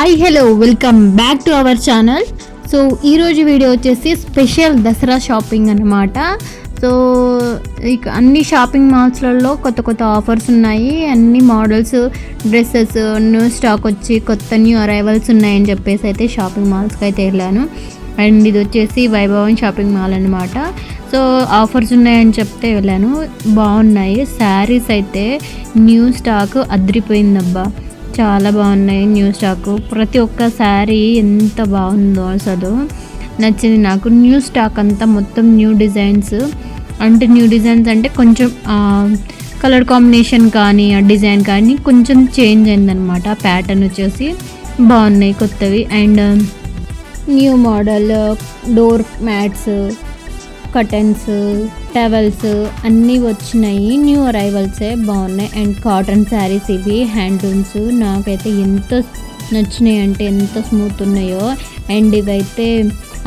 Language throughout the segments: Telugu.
Hi hello welcome back to our channel. So ఈరోజు వీడియో వచ్చేసి స్పెషల్ దసరా షాపింగ్ అన్నమాట. సో ఇక అన్ని షాపింగ్ మాల్స్లలో కొత్త కొత్త ఆఫర్స్ ఉన్నాయి. అన్ని మోడల్స్ డ్రెస్సెస్ న్యూ స్టాక్ వచ్చి కొత్త న్యూ అరైవల్స్ ఉన్నాయని చెప్పేసి అయితే షాపింగ్ మాల్స్కి అయితే వెళ్ళాను. అండ్ ఇది వచ్చేసి వైభవన్ షాపింగ్ మాల్ అనమాట. సో ఆఫర్స్ ఉన్నాయని చెప్తే వెళ్ళాను. బాగున్నాయి శారీస్ అయితే న్యూ స్టాక్ అదిరిపోయిందబ్బా, చాలా బాగున్నాయి న్యూ స్టాక్. ప్రతి ఒక్క శారీ ఎంత బాగుందో అసలు నచ్చింది నాకు. న్యూ స్టాక్ అంతా మొత్తం న్యూ డిజైన్స్ అంటే కొంచెం కలర్ కాంబినేషన్ కానీ ఆ డిజైన్ కానీ కొంచెం చేంజ్ అయిందనమాట. ప్యాటర్న్ వచ్చేసి బాగున్నాయి కొత్తవి. And new model door mats, curtains, towels అన్నీ వచ్చినాయి. న్యూ అరైవల్సే బాగున్నాయి. అండ్ కాటన్ శారీస్ ఇవి హ్యాండ్లూమ్స్ నాకైతే ఎంత నచ్చినాయి అంటే ఎంత స్మూత్ ఉన్నాయో. అండ్ ఇవైతే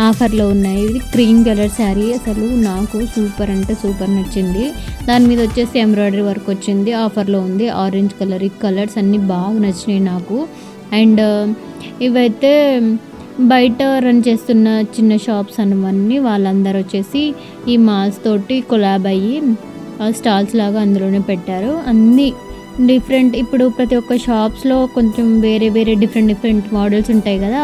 ఆఫర్లో ఉన్నాయి. ఇది క్రీమ్ కలర్ శారీ అసలు నాకు సూపర్ అంటే సూపర్ నచ్చింది. దాని మీద వచ్చేసి ఎంబ్రాయిడరీ వర్క్ వచ్చింది, ఆఫర్లో ఉంది. ఆరెంజ్ కలర్, ఈ కలర్స్ అన్నీ బాగా నచ్చినాయి నాకు. అండ్ ఇవైతే బయట రన్ చేస్తున్న చిన్న షాప్స్ అన్నవన్నీ వాళ్ళందరూ వచ్చేసి ఈ మాల్స్ తోటి కొలాబ్ అయ్యి స్టాల్స్ లాగా అందులోనే పెట్టారు. అన్నీ డిఫరెంట్. ఇప్పుడు ప్రతి ఒక్క షాప్స్లో కొంచెం వేరే వేరే డిఫరెంట్ మోడల్స్ ఉంటాయి కదా,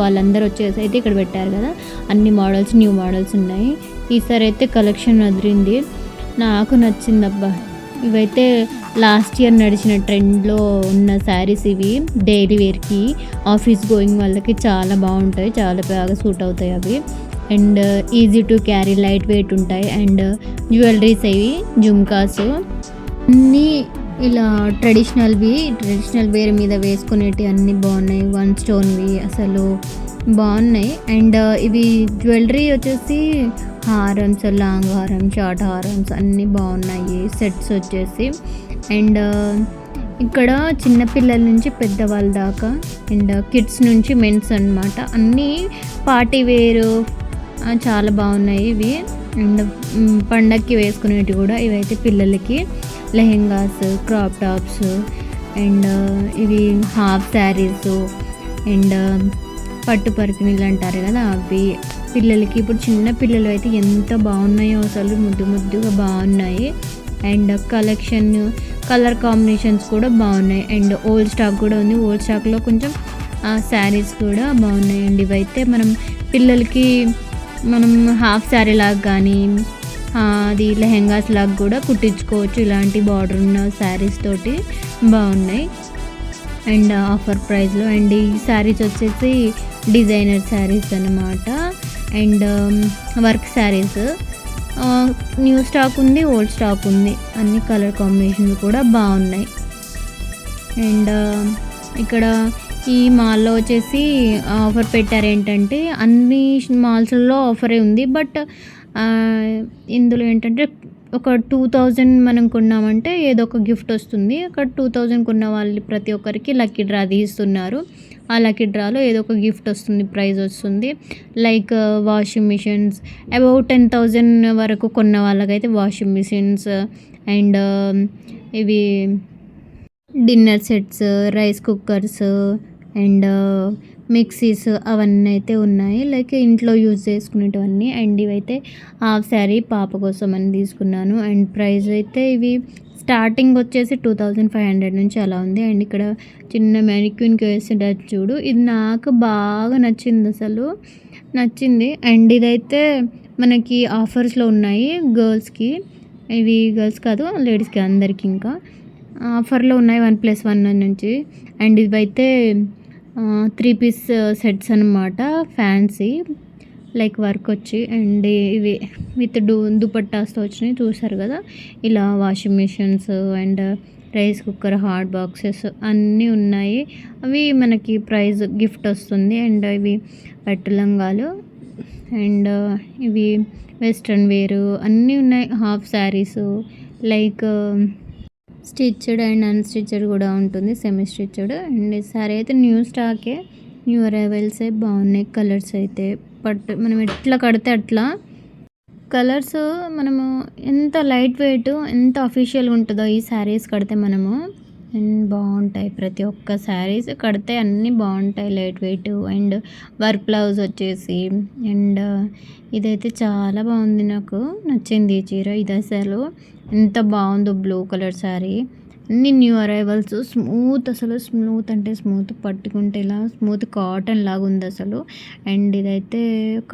వాళ్ళందరూ వచ్చేసి అయితే ఇక్కడ పెట్టారు కదా. అన్ని మోడల్స్ న్యూ మోడల్స్ ఉన్నాయి. ఈసారి అయితే కలెక్షన్ అదిరింది, నాకు నచ్చిందబ్బా. ఇవైతే లాస్ట్ ఇయర్ నడిచిన ట్రెండ్లో ఉన్న శారీస్ ఇవి. డైలీ వేర్కి, ఆఫీస్ గోయింగ్ వాళ్ళకి చాలా బాగుంటాయి, చాలా బాగా సూట్ అవుతాయి అవి. And easy to carry, light weight ఉంటాయి. అండ్ జ్యువెలరీస్ అవి జుమ్కాస్ అన్నీ ఇలా ట్రెడిషనల్ వేర్ మీద వేసుకునేవి అన్నీ బాగున్నాయి. వన్ స్టోన్వి అసలు బాగున్నాయి. అండ్ ఇవి జ్యువెలరీ వచ్చేసి హారమ్స్, లాంగ్ హారం, షార్ట్ హారమ్స్ అన్నీ బాగున్నాయి సెట్స్ వచ్చేసి. అండ్ ఇక్కడ చిన్నపిల్లల నుంచి పెద్దవాళ్ళ దాకా అండ్ కిడ్స్ నుంచి మెన్స్ అన్నమాట. అన్నీ పార్టీ వేరు చాలా బాగున్నాయి ఇవి. అండ్ పండక్కి వేసుకునేవి కూడా ఇవైతే పిల్లలకి లెహెంగాస్, క్రాప్ టాప్స్ అండ్ ఇవి హాఫ్ శారీస్ అండ్ పట్టు పరికిణీలు అంటారు కదా అవి పిల్లలకి. ఇప్పుడు చిన్న పిల్లలు అయితే ఎంత బాగున్నాయో అసలు, ముద్దుగా బాగున్నాయి. అండ్ కలర్ కాంబినేషన్స్ కూడా బాగున్నాయి. అండ్ ఓల్డ్ స్టాక్ కూడా ఉంది. ఓల్డ్ స్టాక్లో కొంచెం శారీస్ కూడా బాగున్నాయి. అండ్ ఇవైతే మనం పిల్లలకి హాఫ్ శారీ లాగా కానీ అది లెహెంగాస్ లాగా కూడా కుట్టించుకోవచ్చు. ఇలాంటి బార్డర్ ఉన్న శారీస్ తోటి బాగున్నాయి అండ్ ఆఫర్ ప్రైస్లో. అండ్ ఈ శారీస్ వచ్చేసి డిజైనర్ శారీస్ అన్నమాట. And work saris new stock ఉంది, ఓల్డ్ స్టాక్ ఉంది. అన్ని కలర్ కాంబినేషన్ కూడా బాగున్నాయి. అండ్ ఇక్కడ ఈ మాల్లో వచ్చేసి ఆఫర్ పెట్టారు. ఏంటంటే అన్ని మాల్స్లో ఆఫరే ఉంది, బట్ ఇందులో ఏంటంటే ఒక 2000 మనం కొన్నామంటే ఏదో ఒక గిఫ్ట్ వస్తుంది. ఒక 2000 కొన్న వాళ్ళు ప్రతి ఒక్కరికి లక్కీ డ్రా తీస్తున్నారు. ఆ లక్కీ డ్రాలో ఏదో ఒక గిఫ్ట్ వస్తుంది, ప్రైజ్ వస్తుంది. లైక్ వాషింగ్ మిషన్స్ అబౌట్ 10,000 వరకు కొన్న వాళ్ళకైతే వాషింగ్ మిషన్స్ అండ్ ఇవి dinner sets, rice cookers and mixies అవన్నీ అయితే ఉన్నాయి, లైక్ ఇంట్లో యూజ్ చేసుకునేటివన్నీ. అండ్ ఇవైతే హాఫ్ శారీ పాప కోసం అని తీసుకున్నాను. అండ్ ప్రైస్ అయితే ఇవి స్టార్టింగ్ వచ్చేసి 2500 నుంచి అలా ఉంది. అండ్ ఇక్కడ చిన్న మ్యానిక్యూన్కి వేసేటట్టు చూడు, ఇది నాకు బాగా నచ్చింది. అండ్ ఇదైతే మనకి ఆఫర్స్లో ఉన్నాయి గర్ల్స్కి. ఇవి గర్ల్స్ కాదు, లేడీస్కి అందరికీ ఇంకా ఆఫర్లో ఉన్నాయి 1+1 నుంచి. అండ్ ఇవైతే 3 పీస్ సెట్స్ అనమాట, ఫ్యాన్సీ లైక్ వర్క్ వచ్చి. అండ్ ఇవి విత్ దుపట్టాస్తో వచ్చినాయి, చూసారు కదా. ఇలా washing machines and rice cooker, hot boxes అన్నీ ఉన్నాయి. అవి మనకి ప్రైజ్ గిఫ్ట్ వస్తుంది. అండ్ ఇవి పట్టు లంగాలు అండ్ ఇవి వెస్ట్రన్ వేరు అన్నీ ఉన్నాయి. Half saris like stitched and unstitched కూడా ఉంటుంది, సెమీ స్టిచ్డ్. అండ్ సారీ అయితే న్యూ స్టాకే, న్యూ అరైవల్సే బాగున్నాయి. కలర్స్ అయితే మనం ఎట్లా కడితే అట్లా కలర్స్, మనము ఎంత లైట్ వెయిట్ ఎంత అఫీషియల్గా ఉంటుందో ఈ శారీస్ కడితే మనము అండ్ బాగుంటాయి. ప్రతి ఒక్క శారీస్ కడితే అన్నీ బాగుంటాయి, light weight. And work blouse వచ్చేసి అండ్ ఇదైతే చాలా బాగుంది, నాకు నచ్చింది ఈ చీర. ఇది అసలు ఎంత బాగుందో, బ్లూ కలర్ శారీ. అన్ని న్యూ అరైవల్స్, స్మూత్, అసలు స్మూత్ అంటే స్మూత్, పట్టుకుంటే ఇలా స్మూత్ కాటన్ లాగా ఉంది అసలు. అండ్ ఇదైతే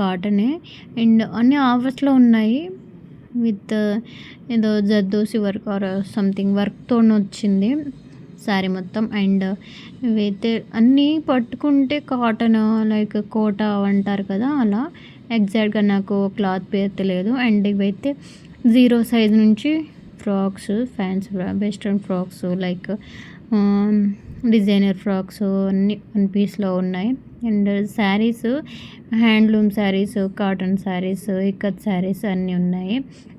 కాటనే. అండ్ అన్ని ఆఫర్స్లో ఉన్నాయి విత్ ఏదో జర్దోసి వర్క్ ఆర్ సంథింగ్ వర్క్తో వచ్చింది శారీ మొత్తం. అండ్ ఇవైతే అన్నీ పట్టుకుంటే కాటన్, లైక్ కోట అంటారు కదా, అలా ఎగ్జాక్ట్గా నాకు క్లాత్ పేరు తెలియదు. అండ్ ఇవైతే 0 సైజ్ నుంచి frocks, fancy western frocks, like designer frocks అన్నీ వన్ పీస్లో ఉన్నాయి. And saris, handloom saris, cotton saris, ikat saris అన్నీ ఉన్నాయి.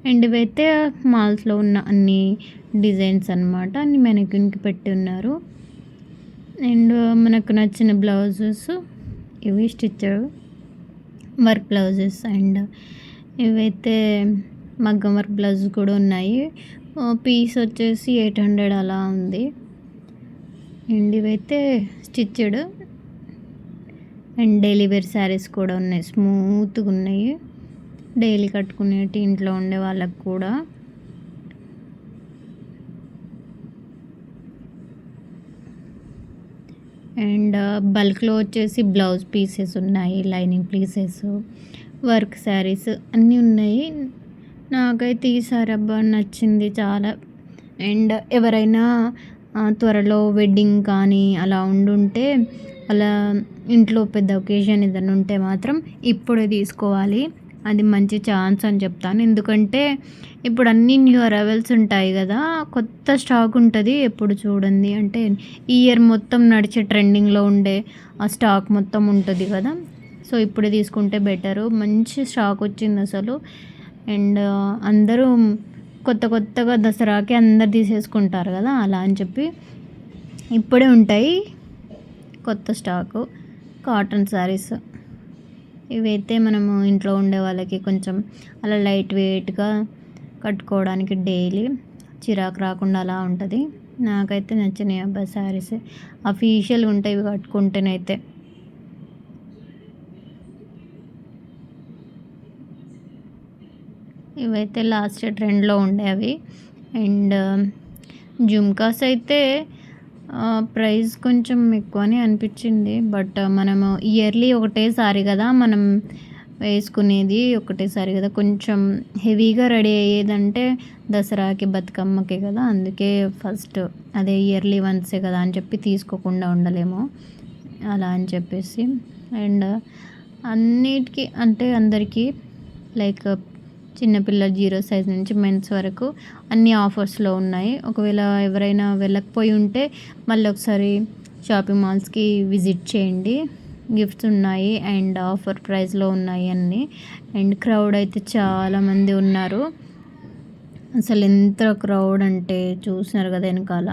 అండ్ ఇవైతే మాల్స్లో ఉన్న అన్ని డిజైన్స్ అనమాట, అన్ని మెనక్యూన్కి పెట్టి ఉన్నారు. అండ్ మనకు నచ్చిన బ్లౌజెస్ ఇవి స్టిచ్డ్ వర్క్ బ్లౌజెస్. అండ్ ఇవైతే మగ్గం వర్క్ బ్లౌజ్ కూడా ఉన్నాయి. పీస్ వచ్చేసి 800 అలా ఉంది. అండ్ ఇవైతే stitched. And daily wear saris కూడా ఉన్నాయి, స్మూత్గా ఉన్నాయి, డైలీ కట్టుకునేటి, ఇంట్లో ఉండే వాళ్ళకు కూడా. అండ్ బల్క్లో వచ్చేసి బ్లౌజ్ పీసెస్ ఉన్నాయి, లైనింగ్ పీసెస్, వర్క్ శారీస్ అన్నీ ఉన్నాయి. నాకైతే ఈసారి అబ్బా నచ్చింది చాలా. అండ్ ఎవరైనా త్వరలో వెడ్డింగ్ కానీ అలా ఉండుంటే, అలా ఇంట్లో పెద్ద ఒకేషన్ ఏదైనా ఉంటే మాత్రం ఇప్పుడే తీసుకోవాలి, అది మంచి ఛాన్స్ అని చెప్తాను. ఎందుకంటే ఇప్పుడు అన్ని న్యూ అరైవల్స్ ఉంటాయి కదా, కొత్త స్టాక్ ఉంటుంది ఎప్పుడు చూడండి. అంటే ఈ ఇయర్ మొత్తం నడిచే ట్రెండింగ్లో ఉండే ఆ స్టాక్ మొత్తం ఉంటుంది కదా. సో ఇప్పుడే తీసుకుంటే బెటరు, మంచి స్టాక్ వచ్చింది అసలు. అండ్ అందరూ కొత్తగా దసరాకి అందరు తీసేసుకుంటారు కదా, అలా అని చెప్పి ఇప్పుడే ఉంటాయి కొత్త స్టాకు. కాటన్ శారీస్ ఇవైతే మనము ఇంట్లో ఉండే వాళ్ళకి కొంచెం అలా లైట్ వెయిట్గా కట్టుకోవడానికి, డైలీ చిరాకు రాకుండా అలా ఉంటుంది. నాకైతే నచ్చినాయి అబ్బా శారీస్, అఫీషియల్గా ఉంటాయి ఇవి కట్టుకుంటేనైతే. ఇవైతే లాస్ట్ ట్రెండ్లో ఉండేవి. అండ్ జుమ్కాస్ అయితే ప్రైస్ కొంచెం ఎక్కువనే అనిపించింది. బట్ మనము ఇయర్లీ ఒకటేసారి కదా మనం వేసుకునేది, ఒకటేసారి కదా, కొంచెం హెవీగా రెడీ అయ్యేదంటే దసరాకి, బతుకమ్మకే కదా, అందుకే ఫస్ట్ అదే ఇయర్లీ వన్సే కదా అని చెప్పి తీసుకోకుండా ఉండలేము, అలా అని చెప్పేసి. అండ్ అన్నిటికీ అంటే అందరికీ, లైక్ చిన్నపిల్లల 0 సైజ్ నుంచి మెన్స్ వరకు అన్ని ఆఫర్స్లో ఉన్నాయి. ఒకవేళ ఎవరైనా వెళ్ళకపోయి ఉంటే మళ్ళీ ఒకసారి షాపింగ్ మాల్స్కి విజిట్ చేయండి, గిఫ్ట్స్ ఉన్నాయి అండ్ ఆఫర్ ప్రైస్లో ఉన్నాయి అన్నీ. అండ్ క్రౌడ్ అయితే చాలామంది ఉన్నారు, అసలు ఎంత క్రౌడ్ అంటే చూసినారు కదా వెనకాల,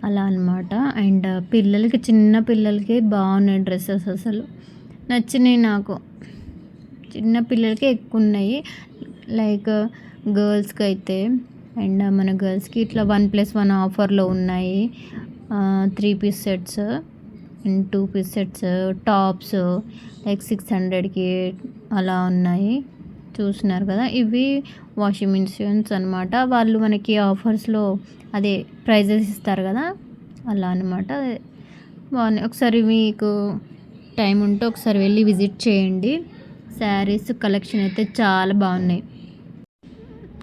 అలా అనమాట. అండ్ పిల్లలకి, చిన్న పిల్లలకి బాగున్నాయి డ్రెస్సెస్, అసలు నచ్చినాయి నాకు. చిన్న పిల్లలకి ఎక్కువ ఉన్నాయి, లైక్ గర్ల్స్కి అయితే. అండ్ మన గర్ల్స్కి ఇట్లా 1+1 ఆఫర్లో ఉన్నాయి. 3 piece sets and 2 piece sets, tops like 600కి అలా ఉన్నాయి, చూస్తున్నారు కదా. ఇవి వాషింగ్ మిషన్స్ అనమాట, వాళ్ళు మనకి ఆఫర్స్లో అదే ప్రైజెస్ ఇస్తారు కదా, అలా అనమాట. బాగున్నాయి, ఒకసారి మీకు టైం ఉంటే ఒకసారి వెళ్ళి విజిట్ చేయండి. శారీస్ కలెక్షన్ అయితే చాలా బాగున్నాయి,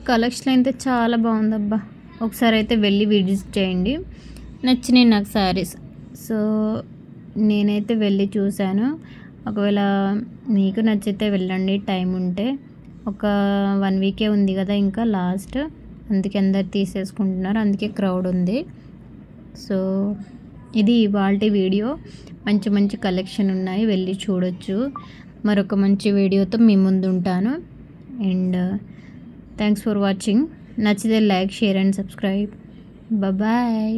కలెక్షన్ అయితే చాలా బాగుందబ్బా. ఒకసారి అయితే వెళ్ళి విజిట్ చేయండి, నచ్చినాయి నాకు శారీస్. సో నేనైతే వెళ్ళి చూశాను, ఒకవేళ మీకు నచ్చితే వెళ్ళండి టైం ఉంటే. ఒక 1 వీకే ఉంది కదా ఇంకా లాస్ట్, అందుకే అందరు తీసేసుకుంటున్నారు, అందుకే క్రౌడ్ ఉంది. సో ఇది ఇవాల్టి వీడియో, మంచి మంచి కలెక్షన్ ఉన్నాయి, వెళ్ళి చూడొచ్చు. మరొక మంచి వీడియోతో మీ ముందు ఉంటాను. And thanks for watching. నచ్చితే like, share and subscribe. Bye.